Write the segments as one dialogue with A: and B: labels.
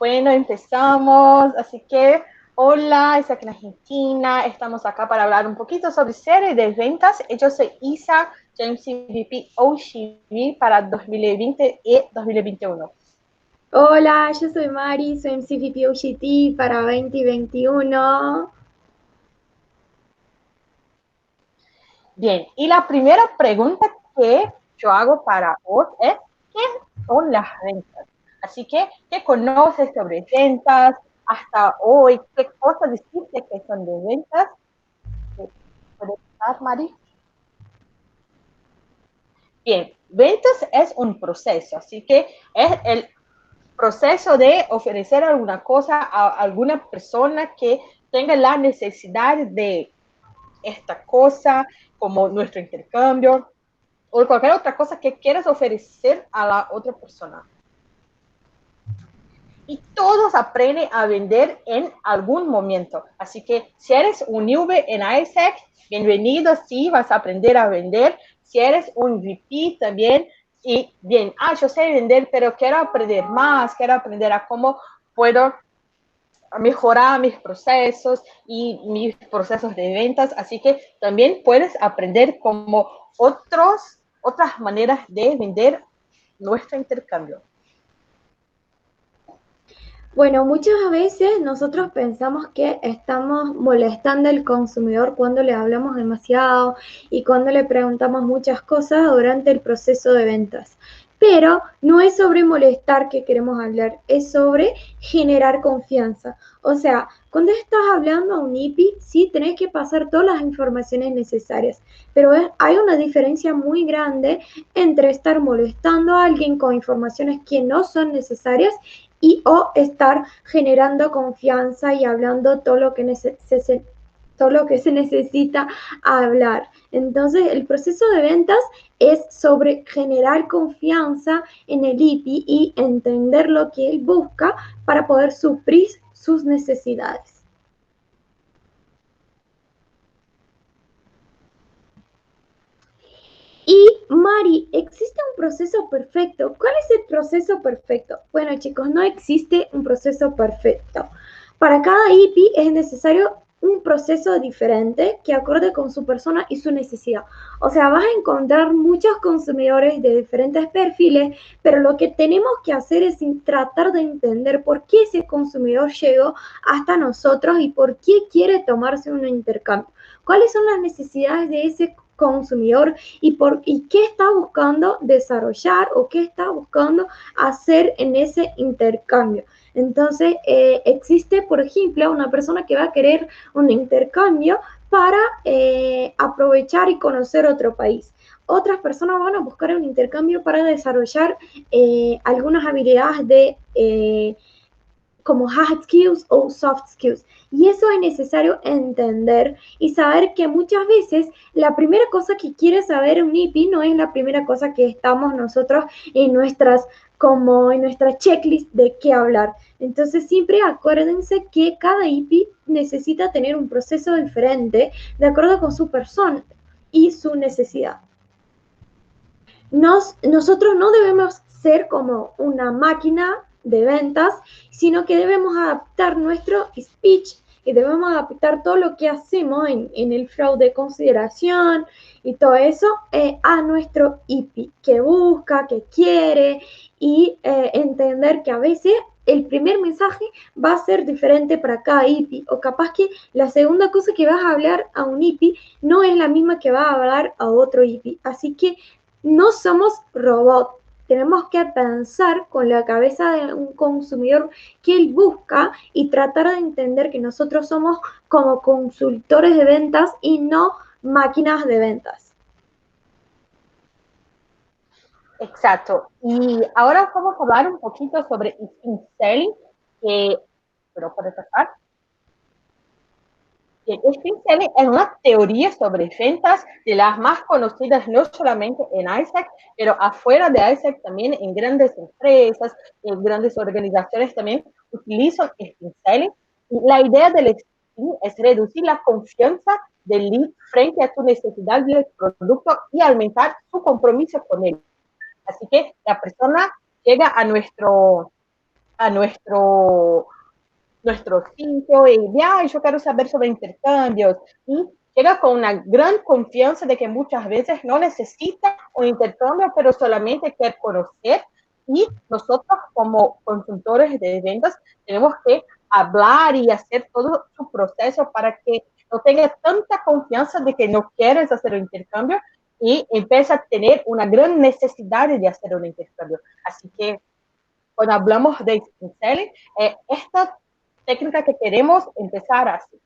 A: Bueno, empezamos. Así que, hola, es aquí en Argentina. Estamos acá para hablar un poquito sobre series de ventas. Yo soy Isa, James CVP OGV para 2020 y 2021.
B: Hola, yo soy Mari, soy MCVP OGT para 2021.
A: Bien, y la primera pregunta que yo hago para vos es, ¿qué son las ventas? Así que, ¿qué conoces sobre ventas hasta hoy? ¿Qué cosas dijiste que son de ventas? ¿Puedes empezar, Mari? Bien, ventas es un proceso, así que es el proceso de ofrecer alguna cosa a alguna persona que tenga la necesidad de esta cosa, como nuestro intercambio o cualquier otra cosa que quieras ofrecer a la otra persona. Y todos aprenden a vender en algún momento. Así que si eres un newbie en ISEC, bienvenido, sí, vas a aprender a vender. Si eres un VP también, y bien, yo sé vender, pero quiero aprender más, quiero aprender a cómo puedo mejorar mis procesos y mis procesos de ventas. Así que también puedes aprender como otras maneras de vender nuestro intercambio.
B: Bueno, muchas veces nosotros pensamos que estamos molestando al consumidor cuando le hablamos demasiado y cuando le preguntamos muchas cosas durante el proceso de ventas. Pero no es sobre molestar que queremos hablar, es sobre generar confianza. O sea, cuando estás hablando a un IPI, sí tenés que pasar todas las informaciones necesarias, pero hay una diferencia muy grande entre estar molestando a alguien con informaciones que no son necesarias y o estar generando confianza y hablando todo lo que se necesita hablar. Entonces, el proceso de ventas es sobre generar confianza en el IPI y entender lo que él busca para poder suplir sus necesidades. Y Mari, ¿existe un proceso perfecto? ¿Cuál es el proceso perfecto? Bueno, chicos, no existe un proceso perfecto. Para cada IPI es necesario un proceso diferente que acorde con su persona y su necesidad. O sea, vas a encontrar muchos consumidores de diferentes perfiles, pero lo que tenemos que hacer es tratar de entender por qué ese consumidor llegó hasta nosotros y por qué quiere tomarse un intercambio. ¿Cuáles son las necesidades de ese consumidor y qué está buscando desarrollar o qué está buscando hacer en ese intercambio? Entonces, existe, por ejemplo, una persona que va a querer un intercambio para aprovechar y conocer otro país. Otras personas van a buscar un intercambio para desarrollar algunas habilidades de como hard skills o soft skills. Y eso es necesario entender y saber que muchas veces la primera cosa que quiere saber un IPI no es la primera cosa que estamos nosotros en como en nuestra checklist de qué hablar. Entonces siempre acuérdense que cada IPI necesita tener un proceso diferente de acuerdo con su persona y su necesidad. Nosotros no debemos ser como una máquina de ventas, sino que debemos adaptar nuestro speech y debemos adaptar todo lo que hacemos en el flow de consideración y todo eso a nuestro IP, que busca, que quiere y entender que a veces el primer mensaje va a ser diferente para cada IP o capaz que la segunda cosa que vas a hablar a un IP no es la misma que va a hablar a otro IP. Así que no somos robots. Tenemos que pensar con la cabeza de un consumidor que él busca y tratar de entender que nosotros somos como consultores de ventas y no máquinas de ventas.
A: Exacto. Y ahora vamos a hablar un poquito sobre instinct selling, que, pero puede pasar. El instinct selling es una teoría sobre ventas de las más conocidas no solamente en ISEC, pero afuera de ISEC también en grandes empresas, en grandes organizaciones también utilizan instinct selling. Y la idea del instinct es reducir la confianza del lead frente a tu necesidad del producto y aumentar su compromiso con él. Así que la persona llega a nuestro sitio y ya, yo quiero saber sobre intercambios. Y llega con una gran confianza de que muchas veces no necesita un intercambio, pero solamente quiere conocer. Y nosotros como consultores de ventas tenemos que hablar y hacer todo su proceso para que no tenga tanta confianza de que no quieres hacer un intercambio y empieza a tener una gran necesidad de hacer un intercambio. Así que cuando hablamos de spin selling, esta técnica que queremos empezar a hacer.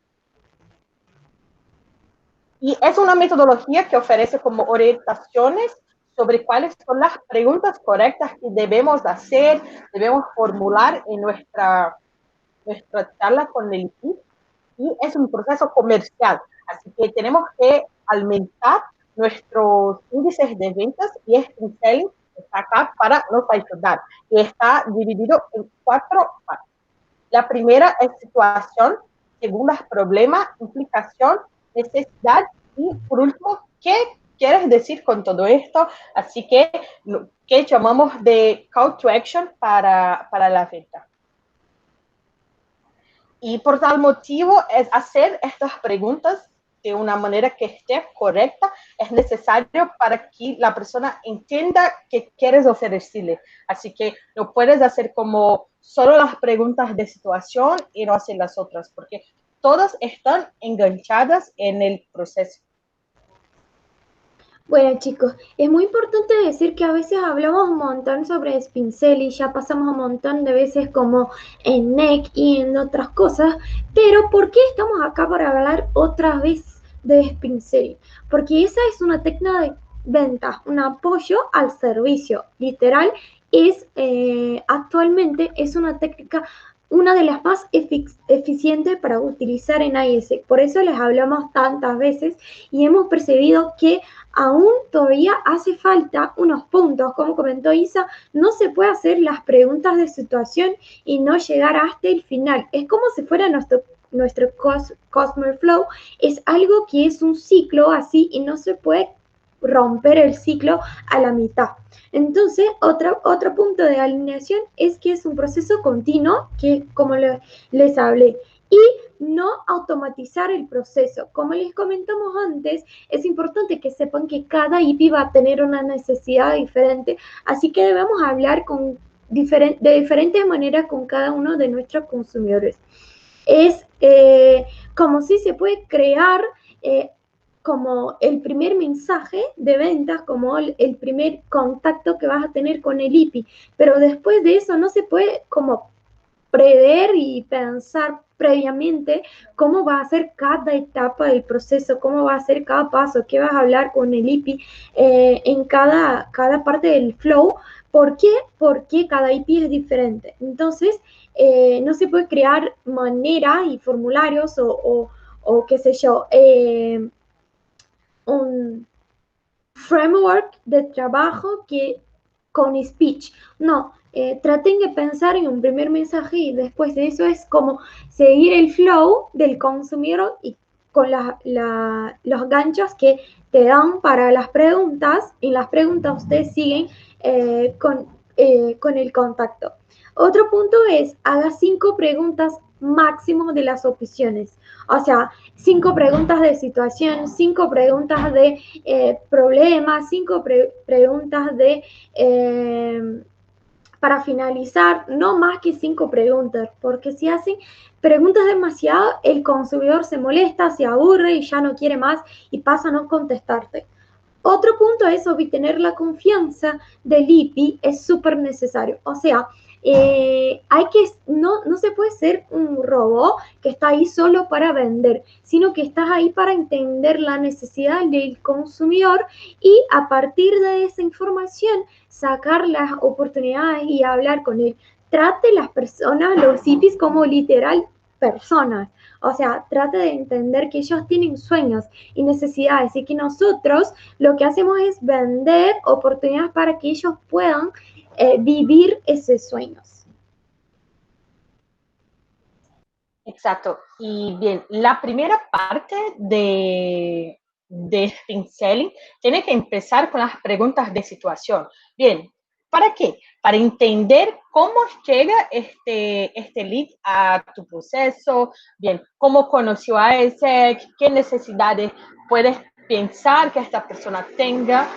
A: Y es una metodología que ofrece como orientaciones sobre cuáles son las preguntas correctas que debemos hacer, debemos formular en nuestra charla con el equipo. Y es un proceso comercial. Así que tenemos que aumentar nuestros índices de ventas y spin selling está acá para nos ayudar. Y está dividido en 4 partes. La primera es situación, segunda es problema, implicación, necesidad y por último, ¿qué quieres decir con todo esto? Así que, ¿qué llamamos de call to action para la venta? Y por tal motivo, es hacer estas preguntas de una manera que esté correcta, es necesario para que la persona entienda qué quieres ofrecerle. Así que no puedes hacer como solo las preguntas de situación y no hacer las otras, porque todas están enganchadas en el proceso.
B: Bueno, chicos, es muy importante decir que a veces hablamos un montón sobre spin selling, ya pasamos un montón de veces como en NEC y en otras cosas, pero ¿por qué estamos acá para hablar otra vez de spin selling? Porque esa es una técnica de venta, un apoyo al servicio, literal, es actualmente es una técnica una de las más eficientes para utilizar en IS. Por eso les hablamos tantas veces y hemos percibido que aún todavía hace falta unos puntos, como comentó Isa, no se puede hacer las preguntas de situación y no llegar hasta el final. Es como si fuera nuestro Customer Flow, es algo que es un ciclo así y no se puede romper el ciclo a la mitad. Entonces, otro punto de alineación es que es un proceso continuo, que como les hablé, y no automatizar el proceso. Como les comentamos antes, es importante que sepan que cada IP va a tener una necesidad diferente, así que debemos hablar de diferentes maneras con cada uno de nuestros consumidores. Es como si se puede crear como el primer mensaje de ventas, como el primer contacto que vas a tener con el IPI, pero después de eso no se puede como prever y pensar previamente cómo va a ser cada etapa del proceso, cómo va a ser cada paso, qué vas a hablar con el IPI en cada parte del flow. ¿Por qué? Porque cada IP es diferente. Entonces, no se puede crear maneras y formularios o qué sé yo, un framework de trabajo que con speech. No, traten de pensar en un primer mensaje y después de eso es como seguir el flow del consumidor y con los ganchos que te dan para las preguntas. En las preguntas ustedes siguen con el contacto. Otro punto es, haga 5 preguntas máximo de las opciones. O sea, 5 preguntas de situación, 5 preguntas de problemas, 5 preguntas de para finalizar, no más que 5 preguntas, porque si hacen preguntas demasiado, el consumidor se molesta, se aburre y ya no quiere más y pasa a no contestarte. Otro punto es obtener la confianza del IPI, es súper necesario. O sea, no se puede ser un robot que está ahí solo para vender, sino que estás ahí para entender la necesidad del consumidor y a partir de esa información sacar las oportunidades y hablar con él. Trate las personas, los IPIs como literal personas. O sea, trate de entender que ellos tienen sueños y necesidades y que nosotros lo que hacemos es vender oportunidades para que ellos puedan vivir esos sueños.
A: Exacto. Y bien, la primera parte de spin selling tiene que empezar con las preguntas de situación. Bien, ¿Para qué? Para entender cómo llega este lead a tu proceso, bien, cómo conoció a ese, qué necesidades puedes pensar que esta persona tenga,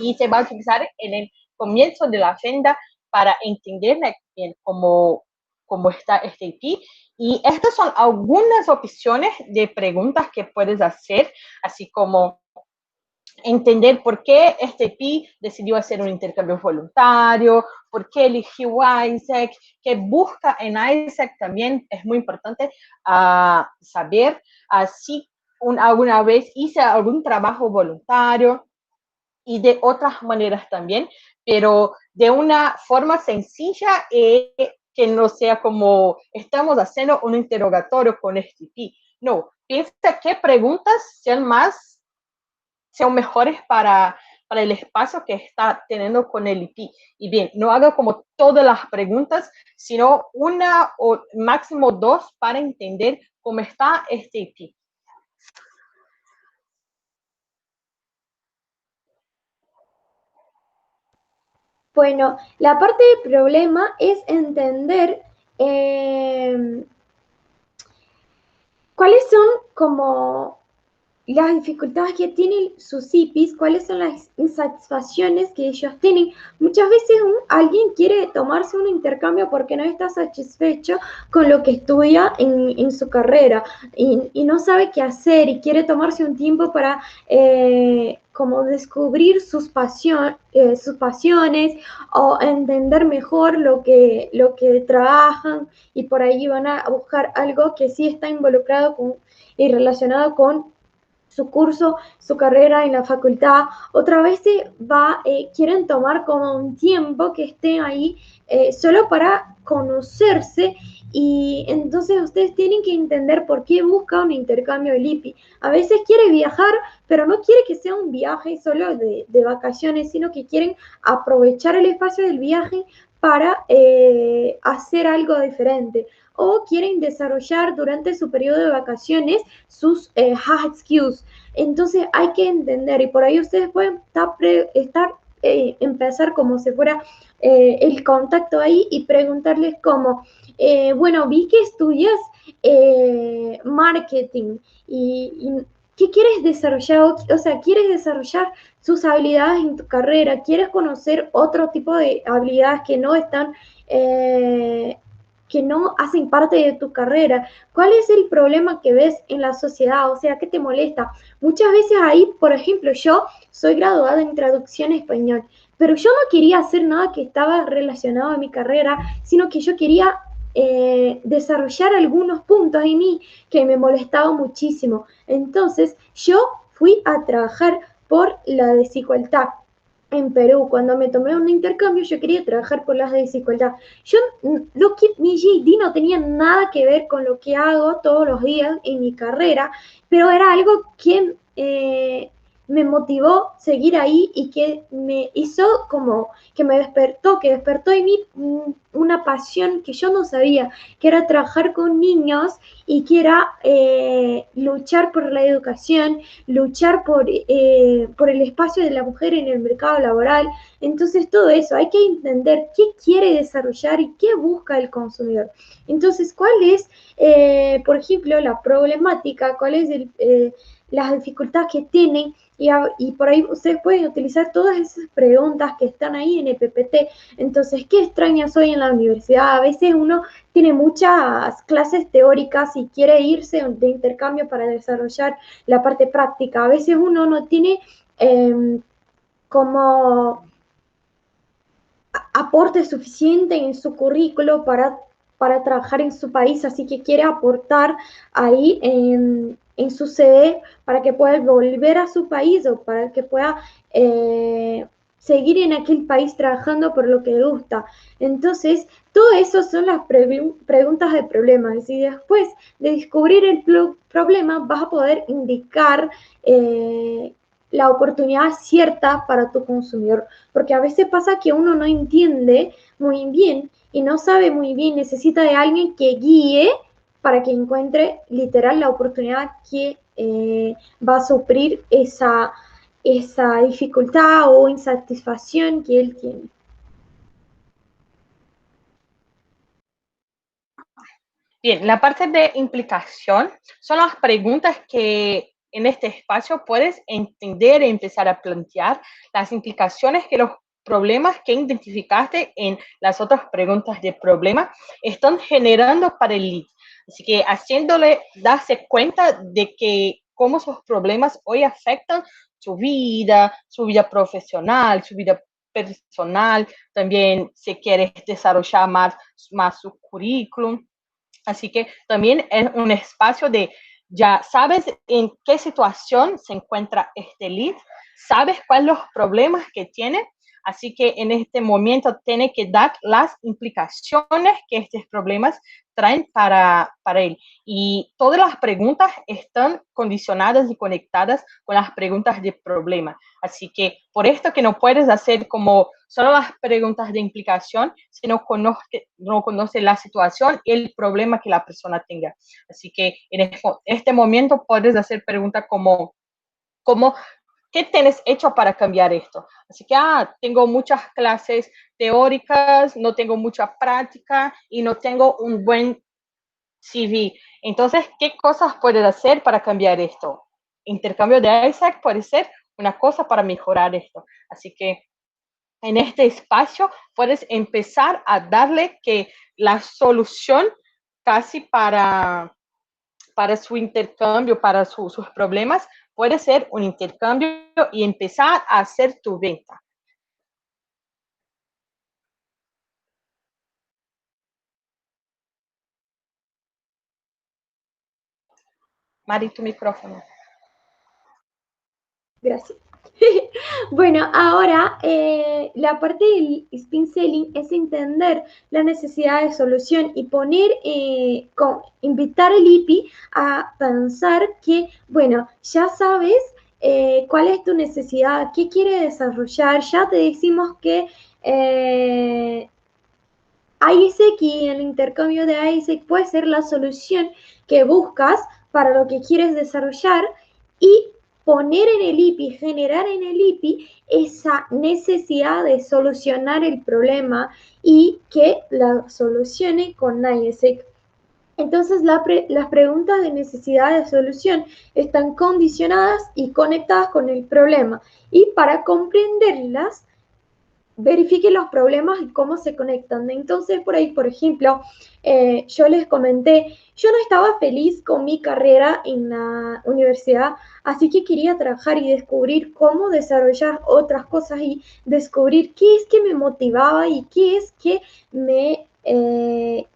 A: y se va a utilizar en el comienzo de la agenda para entender bien cómo está este IP. Y estas son algunas opciones de preguntas que puedes hacer, así como entender por qué este IP decidió hacer un intercambio voluntario, por qué eligió ISAC, qué busca en ISAC también es muy importante saber si alguna vez hice algún trabajo voluntario, y de otras maneras también, pero de una forma sencilla que no sea como estamos haciendo un interrogatorio con este IP. No, piensa qué preguntas sean mejores para el espacio que está teniendo con el IP. Y bien, no haga como todas las preguntas, sino una o máximo dos para entender cómo está este IP.
B: Bueno, la parte del problema es entender cuáles son como las dificultades que tienen sus IPs, cuáles son las insatisfacciones que ellos tienen. Muchas veces alguien quiere tomarse un intercambio porque no está satisfecho con lo que estudia en su carrera y no sabe qué hacer y quiere tomarse un tiempo para como descubrir sus pasiones o entender mejor lo que trabajan, y por ahí van a buscar algo que sí está involucrado con, y relacionado con su curso, su carrera en la facultad. Otra vez quieren tomar como un tiempo que estén ahí solo para conocerse, y entonces ustedes tienen que entender por qué busca un intercambio de LIPI. A veces quiere viajar, pero no quiere que sea un viaje solo de vacaciones, sino que quieren aprovechar el espacio del viaje para hacer algo diferente, o quieren desarrollar durante su periodo de vacaciones sus hard skills. Entonces hay que entender, y por ahí ustedes pueden empezar como si fuera el contacto ahí y preguntarles como, bueno, vi que estudias marketing y ¿qué quieres desarrollar? O sea, ¿quieres desarrollar sus habilidades en tu carrera? ¿Quieres conocer otro tipo de habilidades que no están que no hacen parte de tu carrera? ¿Cuál es el problema que ves en la sociedad? O sea, ¿qué te molesta? Muchas veces ahí, por ejemplo, yo soy graduada en traducción español, pero yo no quería hacer nada que estaba relacionado a mi carrera, sino que yo quería desarrollar algunos puntos en mí que me molestaban muchísimo. Entonces, yo fui a trabajar por la desigualdad. En Perú, cuando me tomé un intercambio, yo quería trabajar por las desigualdad. Yo, mi GED no tenía nada que ver con lo que hago todos los días en mi carrera, pero era algo que me motivó seguir ahí y que me hizo como que que despertó en mí una pasión que yo no sabía, que era trabajar con niños y que era luchar por la educación, luchar por el espacio de la mujer en el mercado laboral. Entonces todo eso, hay que entender qué quiere desarrollar y qué busca el consumidor. Entonces, ¿cuál es, por ejemplo, la problemática? ¿Cuál es las dificultades que tienen? Y por ahí ustedes pueden utilizar todas esas preguntas que están ahí en el PPT. Entonces, ¿qué extrañas hoy en la universidad? A veces uno tiene muchas clases teóricas y quiere irse de intercambio para desarrollar la parte práctica. A veces uno no tiene como aporte suficiente en su currículo para trabajar en su país, así que quiere aportar ahí en su CV para que pueda volver a su país o para que pueda seguir en aquel país trabajando por lo que le gusta. Entonces, todo eso son las preguntas de problemas, y después de descubrir el problema vas a poder indicar la oportunidad cierta para tu consumidor, porque a veces pasa que uno no entiende muy bien y no sabe muy bien, necesita de alguien que guíe para que encuentre literal la oportunidad que va a suplir esa dificultad o insatisfacción que él tiene.
A: Bien, la parte de implicación son las preguntas que en este espacio puedes entender e empezar a plantear las implicaciones que los problemas que identificaste en las otras preguntas de problema están generando para el lead. Así que haciéndole darse cuenta de que cómo esos problemas hoy afectan su vida profesional, su vida personal, también si quieres desarrollar más su currículum. Así que también es un espacio de, ya sabes en qué situación se encuentra este lead, sabes cuáles son los problemas que tiene, así que en este momento tiene que dar las implicaciones que estos problemas traen para él. Y todas las preguntas están condicionadas y conectadas con las preguntas de problema. Así que por esto que no puedes hacer como solo las preguntas de implicación si no conoce la situación y el problema que la persona tenga. Así que en este momento puedes hacer preguntas como ¿qué tienes hecho para cambiar esto? Así que, tengo muchas clases teóricas, no tengo mucha práctica y no tengo un buen CV. Entonces, ¿qué cosas puedes hacer para cambiar esto? Intercambio de Isaac puede ser una cosa para mejorar esto. Así que en este espacio puedes empezar a darle que la solución casi para su intercambio, para sus problemas, puede ser un intercambio y empezar a hacer tu venta. Mari, tu micrófono.
B: Gracias. Bueno, ahora la parte del spin selling es entender la necesidad de solución y poner, invitar al IPI a pensar que, bueno, ya sabes cuál es tu necesidad, qué quiere desarrollar, ya te decimos que ISEC y el intercambio de ISEC puede ser la solución que buscas para lo que quieres desarrollar y poner en el IPI, generar en el IPI esa necesidad de solucionar el problema y que la solucione con ISEC. Entonces las preguntas de necesidad de solución están condicionadas y conectadas con el problema y para comprenderlas verifique los problemas y cómo se conectan. Entonces, por ahí, por ejemplo, yo les comenté, yo no estaba feliz con mi carrera en la universidad, así que quería trabajar y descubrir cómo desarrollar otras cosas y descubrir qué es que me motivaba y qué es que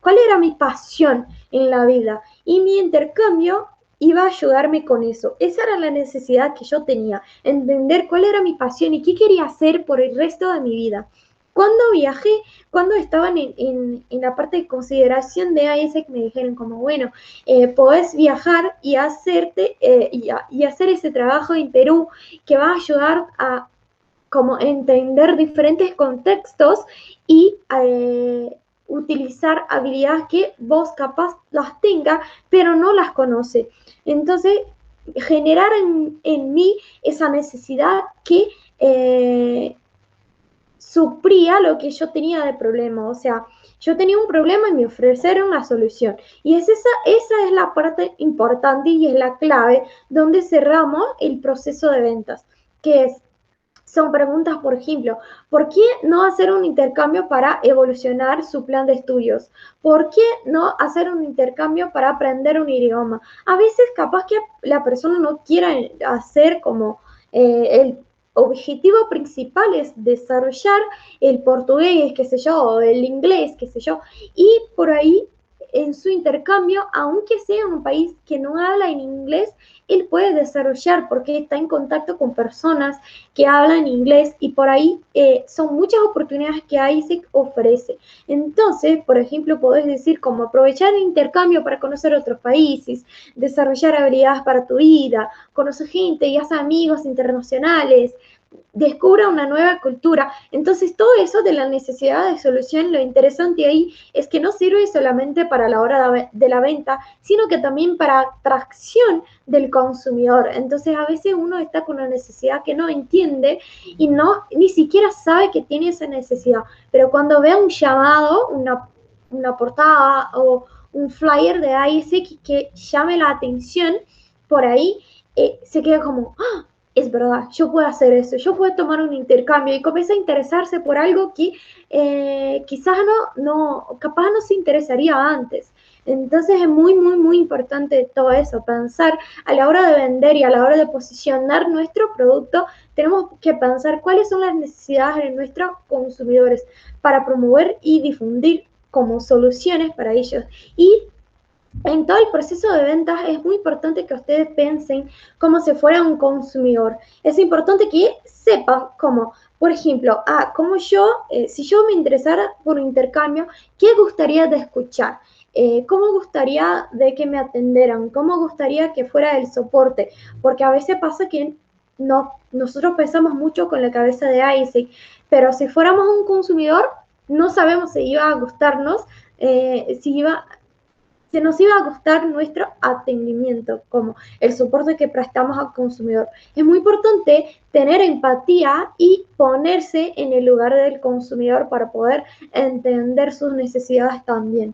B: cuál era mi pasión en la vida. Y mi intercambio iba a ayudarme con eso. Esa era la necesidad que yo tenía, entender cuál era mi pasión y qué quería hacer por el resto de mi vida. Cuando viajé, cuando estaban en la parte de consideración de ISEC, me dijeron como, bueno, podés viajar y y hacer ese trabajo en Perú que va a ayudar a como entender diferentes contextos y utilizar habilidades que vos capaz las tenga, pero no las conoce. Entonces, generar en mí esa necesidad que supría lo que yo tenía de problema. O sea, yo tenía un problema y me ofrecieron una solución. Y esa es la parte importante y es la clave donde cerramos el proceso de ventas, que es son preguntas, por ejemplo, ¿por qué no hacer un intercambio para evolucionar su plan de estudios? ¿Por qué no hacer un intercambio para aprender un idioma? A veces capaz que la persona no quiera hacer como el objetivo principal es desarrollar el portugués, qué sé yo, o el inglés, qué sé yo, y por ahí en su intercambio, aunque sea en un país que no habla en inglés, él puede desarrollar porque está en contacto con personas que hablan inglés y por ahí son muchas oportunidades que ISEC ofrece. Entonces, por ejemplo, podés decir como aprovechar el intercambio para conocer otros países, desarrollar habilidades para tu vida, conocer gente y hacer amigos internacionales, descubra una nueva cultura. Entonces, todo eso de la necesidad de solución, lo interesante ahí es que no sirve solamente para la hora de la venta, sino que también para atracción del consumidor. Entonces, a veces uno está con una necesidad que no entiende y ni siquiera sabe que tiene esa necesidad. Pero cuando ve un llamado, una portada un flyer de ISEC que llame la atención, por ahí se queda como, ¡ah! Es verdad, yo puedo hacer eso, yo puedo tomar un intercambio y comienza a interesarse por algo que quizás capaz no se interesaría antes. Entonces es muy, muy, muy importante todo eso, pensar a la hora de vender y a la hora de posicionar nuestro producto, tenemos que pensar cuáles son las necesidades de nuestros consumidores para promover y difundir como soluciones para ellos. Y en todo el proceso de ventas es muy importante que ustedes piensen como si fuera un consumidor. Es importante que sepan cómo, por ejemplo, si yo me interesara por un intercambio, ¿qué gustaría de escuchar? ¿Cómo gustaría de que me atenderan? ¿Cómo gustaría que fuera el soporte? Porque a veces pasa que nosotros pensamos mucho con la cabeza de Isaac, pero si fuéramos un consumidor, no sabemos si iba a gustarnos, si nos iba a gustar nuestro atendimiento, como el soporte que prestamos al consumidor. Es muy importante tener empatía y ponerse en el lugar del consumidor para poder entender sus necesidades también.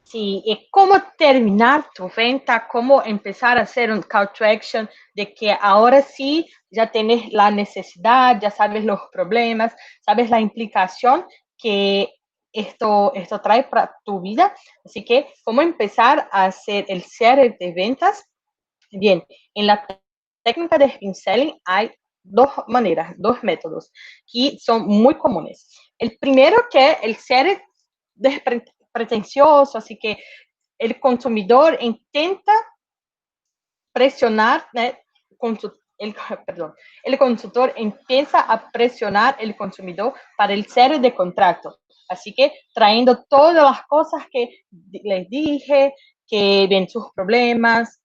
A: Sí, y cómo terminar tu venta, cómo empezar a hacer un call to action de que ahora sí ya tienes la necesidad, ya sabes los problemas, sabes la implicación que esto trae para tu vida. Así que, ¿cómo empezar a hacer el cierre de ventas? Bien, en la técnica de spin selling hay dos maneras, dos métodos que son muy comunes. El primero que el cierre pretencioso, así que el consumidor intenta presionar, el consultor empieza a presionar el consumidor para el cierre de contrato. Así que trayendo todas las cosas que les dije, que ven sus problemas,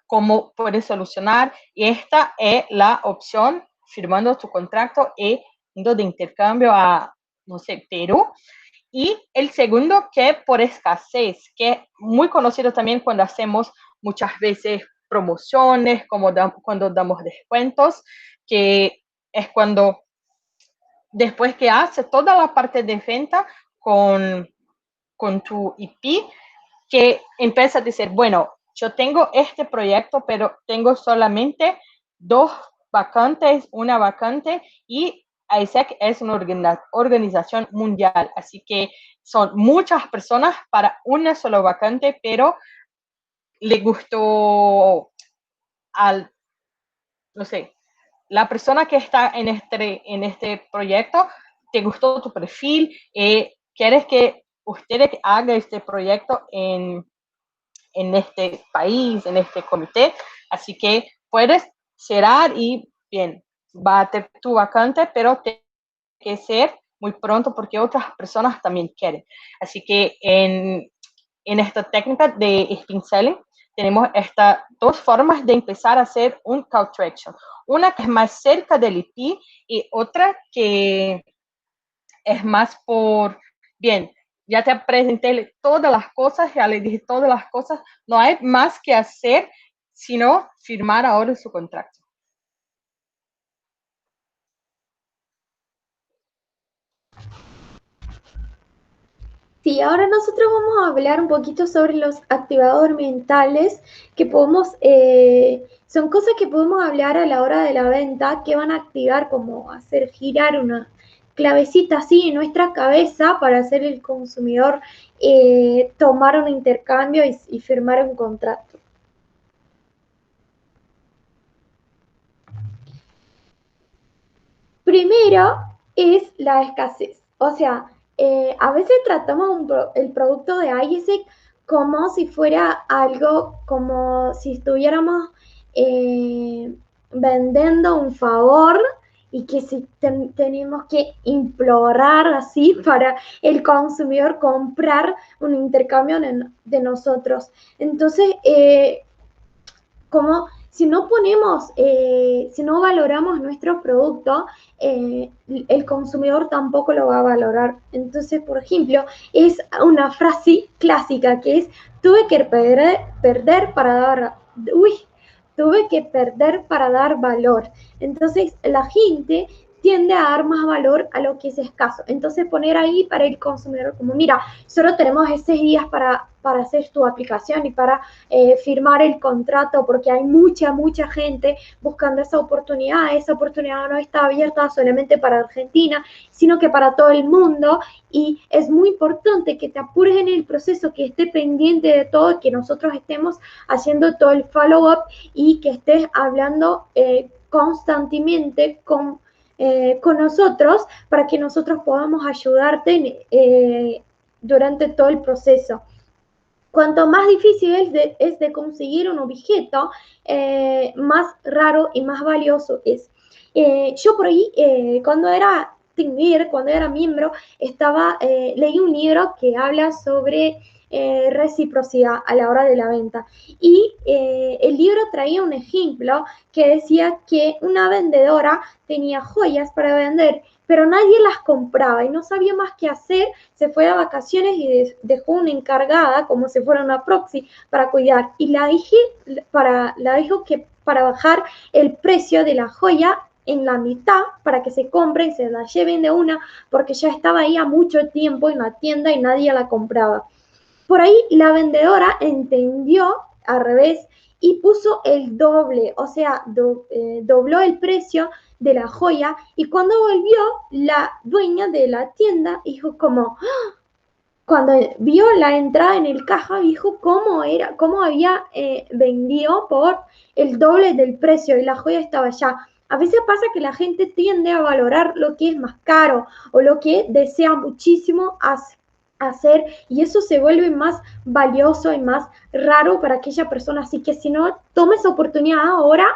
A: cómo puedes solucionar. Y esta es la opción, firmando tu contrato e yendo de intercambio a, no sé, Perú. Y el segundo, que por escasez, que es muy conocido también cuando hacemos muchas veces promociones, como cuando damos descuentos, que es cuando después que haces toda la parte de venta con tu IP, que empieza a decir, bueno, yo tengo este proyecto, pero tengo solamente 2 vacantes, una vacante, y ISEC es una organización mundial, así que son muchas personas para una sola vacante, pero le gustó no sé, la persona que está en este proyecto, te gustó tu perfil, quieres que ustedes hagan este proyecto en este país, en este comité, así que puedes cerrar y bien, va a tener tu vacante, pero tiene que ser muy pronto porque otras personas también quieren. Así que en esta técnica de spin selling tenemos estas dos formas de empezar a hacer un call to action. Una que es más cerca del IP y otra que es más por, bien, ya te presenté todas las cosas, ya le dije todas las cosas, no hay más que hacer sino firmar ahora su contrato.
B: Sí, ahora nosotros vamos a hablar un poquito sobre los activadores mentales que son cosas que podemos hablar a la hora de la venta que van a activar como hacer girar una clavecita así en nuestra cabeza para hacer el consumidor tomar un intercambio y firmar un contrato. Primero es la escasez, o sea, a veces tratamos el producto de ISEC como si fuera algo, como si estuviéramos vendiendo un favor y que si tenemos que implorar así para el consumidor comprar un intercambio de nosotros. Entonces, como si no si no valoramos nuestro producto, el consumidor tampoco lo va a valorar. Entonces, por ejemplo, es una frase clásica que es, tuve que perder para dar, tuve que perder para dar valor. Entonces, la gente tiende a dar más valor a lo que es escaso. Entonces poner ahí para el consumidor como, mira, solo tenemos 6 días para hacer tu aplicación y para firmar el contrato porque hay mucha gente buscando esa oportunidad no está abierta solamente para Argentina, sino que para todo el mundo y es muy importante que te apures en el proceso, que esté pendiente de todo, que nosotros estemos haciendo todo el follow-up y que estés hablando constantemente con nosotros para que nosotros podamos ayudarte durante todo el proceso. Cuanto más difícil es de conseguir un objeto, más raro y más valioso es. Yo por ahí, cuando era team leader, cuando era miembro, leí un libro que habla sobre reciprocidad a la hora de la venta. Y el libro traía un ejemplo que decía que una vendedora tenía joyas para vender, pero nadie las compraba y no sabía más qué hacer, se fue a vacaciones y dejó una encargada, como si fuera una proxy, para cuidar. Y la dijo que para bajar el precio de la joya en la mitad para que se compren, se la lleven de una, porque ya estaba ahí a mucho tiempo en la tienda y nadie la compraba. Por ahí la vendedora entendió al revés y puso el doble, o sea, dobló el precio de la joya y cuando volvió la dueña de la tienda dijo como, cuando vio la entrada en el caja, dijo cómo había vendido por el doble del precio y la joya estaba allá. A veces pasa que la gente tiende a valorar lo que es más caro o lo que desea muchísimo hacer y eso se vuelve más valioso y más raro para aquella persona. Así que si no toma esa oportunidad ahora,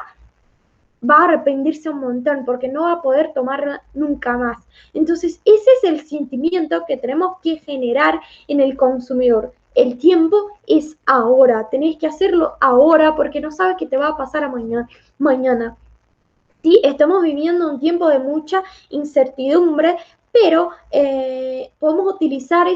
B: va a arrepentirse un montón porque no va a poder tomarla nunca más. Entonces, ese es el sentimiento que tenemos que generar en el consumidor. El tiempo es ahora, tenés que hacerlo ahora porque no sabes qué te va a pasar mañana. Sí, estamos viviendo un tiempo de mucha incertidumbre, pero podemos utilizar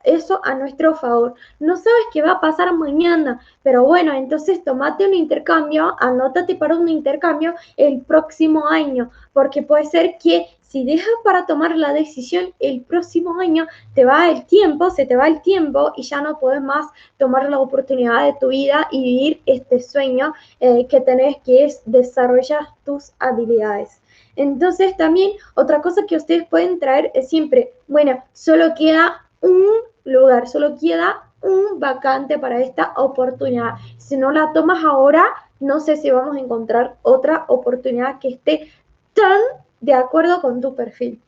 B: eso a nuestro favor. No sabes qué va a pasar mañana, pero bueno, entonces tomate un intercambio, anótate para un intercambio el próximo año, porque puede ser que si dejas para tomar la decisión el próximo año, se te va el tiempo y ya no puedes más tomar la oportunidad de tu vida y vivir este sueño que tenés, que es desarrollar tus habilidades. Entonces también otra cosa que ustedes pueden traer es siempre, bueno, solo queda un lugar, solo queda un vacante para esta oportunidad. Si no la tomas ahora, no sé si vamos a encontrar otra oportunidad que esté tan de acuerdo con tu perfil.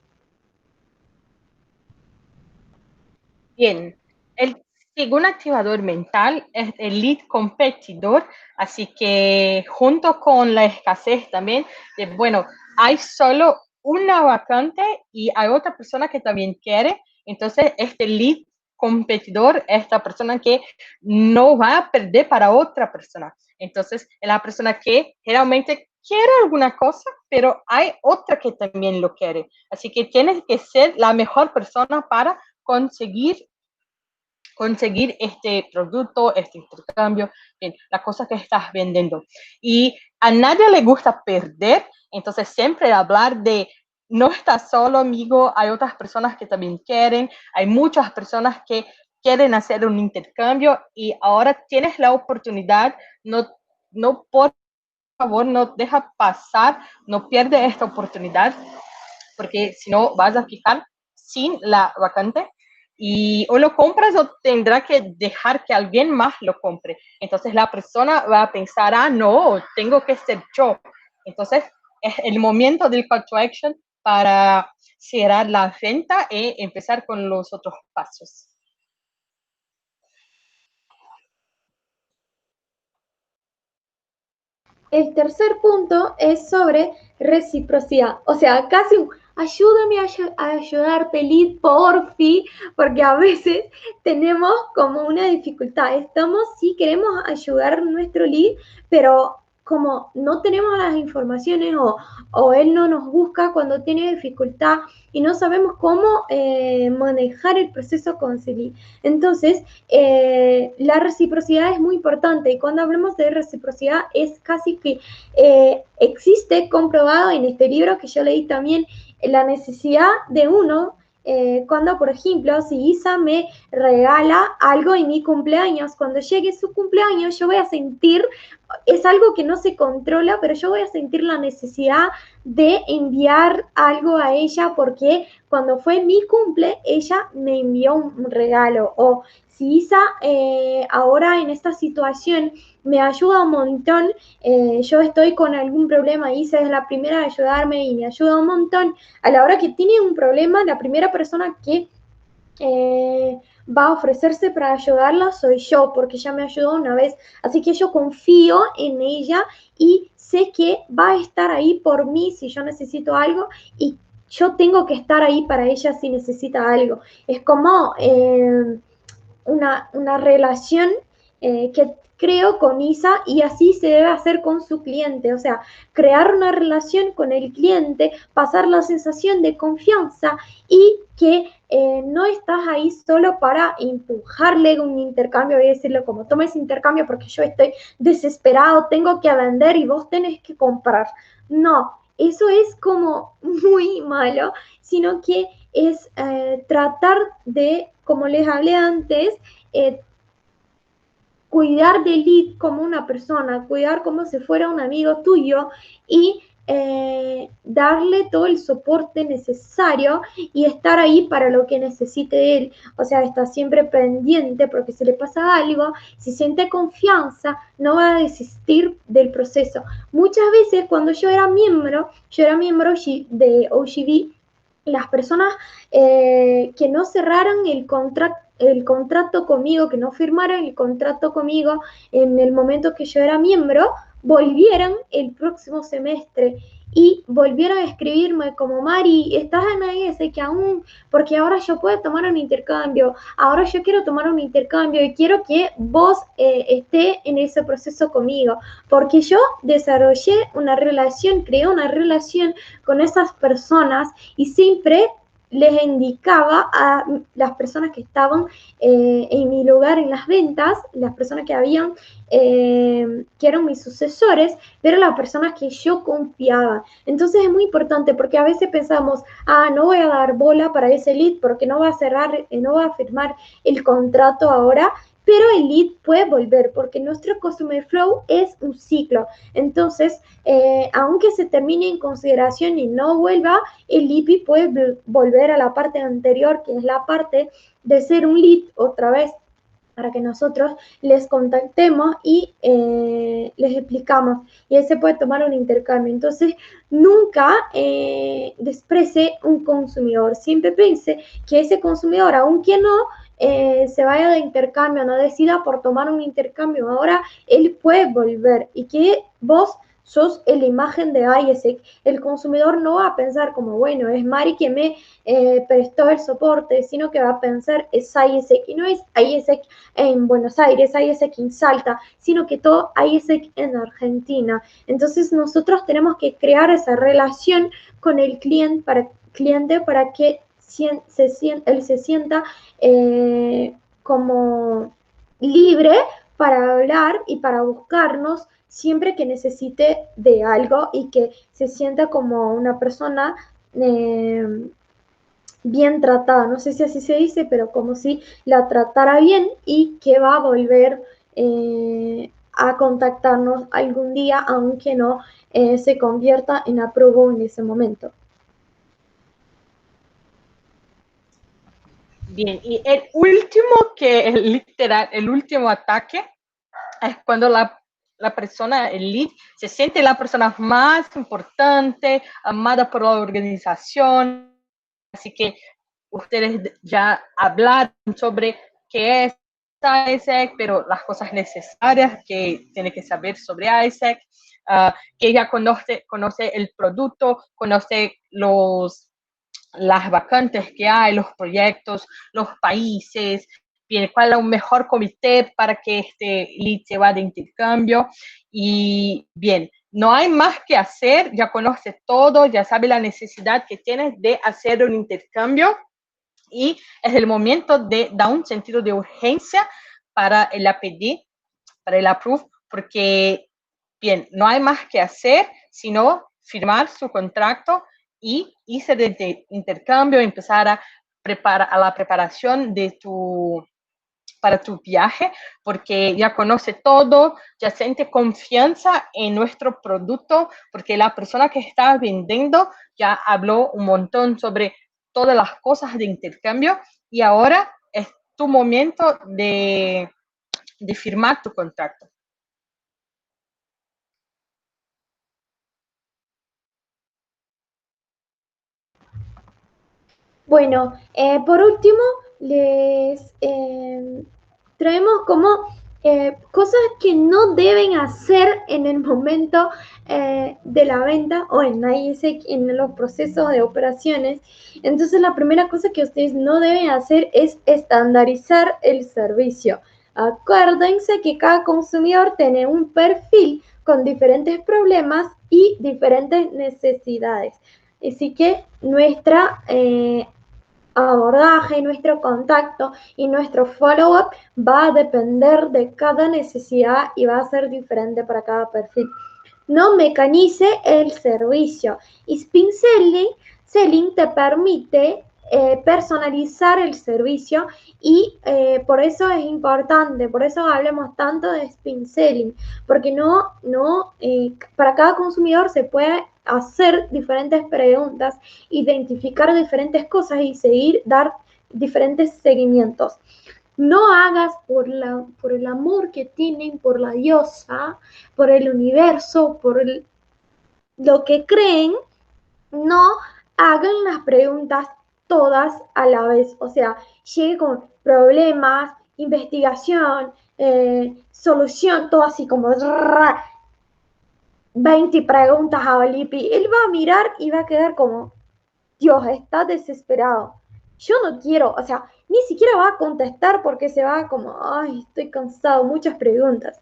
A: Bien, el segundo activador mental es el lead competidor, así que junto con la escasez también, bueno, hay solo una vacante y hay otra persona que también quiere, entonces este lead competidor es esta persona que no va a perder para otra persona. Entonces, es la persona que generalmente quiere alguna cosa, pero hay otra que también lo quiere. Así que tienes que ser la mejor persona para conseguir este producto, este intercambio, bien, la cosa que estás vendiendo. Y a nadie le gusta perder, entonces siempre hablar de no estás solo, amigo, hay otras personas que también quieren, hay muchas personas que quieren hacer un intercambio y ahora tienes la oportunidad, no por favor, no deja pasar, no pierde esta oportunidad, porque si no vas a fijar sin la vacante y o lo compras o tendrá que dejar que alguien más lo compre. Entonces la persona va a pensar, no, tengo que ser yo. Entonces es el momento del call to action para cerrar la venta y empezar con los otros pasos.
B: El tercer punto es sobre reciprocidad. O sea, casi ayúdame a ayudarte, Lid, porfi, porque a veces tenemos como una dificultad. Sí queremos ayudar a nuestro lead, pero como no tenemos las informaciones o él no nos busca cuando tiene dificultad y no sabemos cómo manejar el proceso con Celie. Entonces, la reciprocidad es muy importante y cuando hablamos de reciprocidad es casi que existe comprobado en este libro que yo leí también la necesidad de uno cuando, por ejemplo, si Isa me regala algo en mi cumpleaños, cuando llegue su cumpleaños yo voy a sentir, es algo que no se controla, pero yo voy a sentir la necesidad de enviar algo a ella porque cuando fue mi cumple, ella me envió un regalo. O si Isa ahora en esta situación me ayuda un montón, yo estoy con algún problema, Isa es la primera a ayudarme y me ayuda un montón. A la hora que tiene un problema, la primera persona que va a ofrecerse para ayudarla soy yo, porque ella me ayudó una vez. Así que yo confío en ella y sé que va a estar ahí por mí si yo necesito algo y yo tengo que estar ahí para ella si necesita algo. Es como una relación que creo con Isa y así se debe hacer con su cliente, o sea, crear una relación con el cliente, pasar la sensación de confianza y que no estás ahí solo para empujarle un intercambio y decirle como toma ese intercambio porque yo estoy desesperado, tengo que vender y vos tenés que comprar. No, eso es como muy malo, sino que es tratar de, como les hablé antes, eh, cuidar de Lid como una persona, cuidar como si fuera un amigo tuyo y darle todo el soporte necesario y estar ahí para lo que necesite él. O sea, está siempre pendiente porque si le pasa algo, si siente confianza, no va a desistir del proceso. Muchas veces cuando yo era miembro de OGV, las personas que no cerraron el contrato conmigo, que no firmaron el contrato conmigo en el momento que yo era miembro, volvieron el próximo semestre y volvieron a escribirme como Mari, estás en AIS que aún, porque ahora yo puedo tomar un intercambio, ahora yo quiero tomar un intercambio y quiero que vos esté en ese proceso conmigo, porque yo desarrollé una relación, creé una relación con esas personas y siempre les indicaba a las personas que estaban en mi lugar en las ventas, las personas que habían, que eran mis sucesores, eran las personas que yo confiaba. Entonces es muy importante porque a veces pensamos, no voy a dar bola para ese lead porque no va a cerrar, no va a firmar el contrato ahora, pero el lead puede volver porque nuestro Customer Flow es un ciclo. Entonces, aunque se termine en consideración y no vuelva, el IPI puede volver a la parte anterior, que es la parte de ser un lead otra vez para que nosotros les contactemos y les explicamos. Y ahí se puede tomar un intercambio. Entonces, nunca desprecie un consumidor. Siempre piense que ese consumidor, aunque no se vaya de intercambio, no decida por tomar un intercambio ahora, él puede volver y que vos sos la imagen de ISEC. El consumidor no va a pensar como, bueno, es Mari que me prestó el soporte, sino que va a pensar es ISEC y no es ISEC en Buenos Aires, ISEC en Salta, sino que todo ISEC en Argentina. Entonces nosotros tenemos que crear esa relación con el cliente para que él se sienta como libre para hablar y para buscarnos siempre que necesite de algo y que se sienta como una persona bien tratada. No sé si así se dice, pero como si la tratara bien y que va a volver a contactarnos algún día, aunque no se convierta en apruebo en ese momento.
A: Bien, y el último literal, el último ataque es cuando la persona, el lead, se siente la persona más importante, amada por la organización. Así que ustedes ya hablaron sobre qué es ISEC, pero las cosas necesarias que tiene que saber sobre ISEC, que ella conoce el producto, conoce las vacantes que hay, los proyectos, los países, bien, cuál es un mejor comité para que este lead se va de intercambio. Y bien, no hay más que hacer, ya conoces todo, ya sabes la necesidad que tienes de hacer un intercambio y es el momento de dar un sentido de urgencia para el APD, para el approve, porque, bien, no hay más que hacer sino firmar su contrato y irse de intercambio, empezar a preparar a la preparación de para tu viaje, porque ya conoce todo, ya siente confianza en nuestro producto, porque la persona que está vendiendo ya habló un montón sobre todas las cosas de intercambio y ahora es tu momento de firmar tu contrato.
B: Bueno, por último, les traemos como cosas que no deben hacer en el momento de la venta o en los procesos de operaciones. Entonces, la primera cosa que ustedes no deben hacer es estandarizar el servicio. Acuérdense que cada consumidor tiene un perfil con diferentes problemas y diferentes necesidades. Así que nuestra abordaje, nuestro contacto y nuestro follow-up va a depender de cada necesidad y va a ser diferente para cada perfil. No mecanice el servicio. Y Spin Selling te permite personalizar el servicio y por eso es importante, por eso hablamos tanto de Spin Selling, porque para cada consumidor se puede hacer diferentes preguntas, identificar diferentes cosas y dar diferentes seguimientos. No hagas por el amor que tienen por la diosa, por el universo, lo que creen, no hagan las preguntas todas a la vez. O sea, llegue con problemas, investigación, solución, todo así como 20 preguntas a Olipi. Él va a mirar y va a quedar como, Dios, está desesperado. Yo no quiero, o sea, ni siquiera va a contestar porque se va como, ay, estoy cansado, muchas preguntas.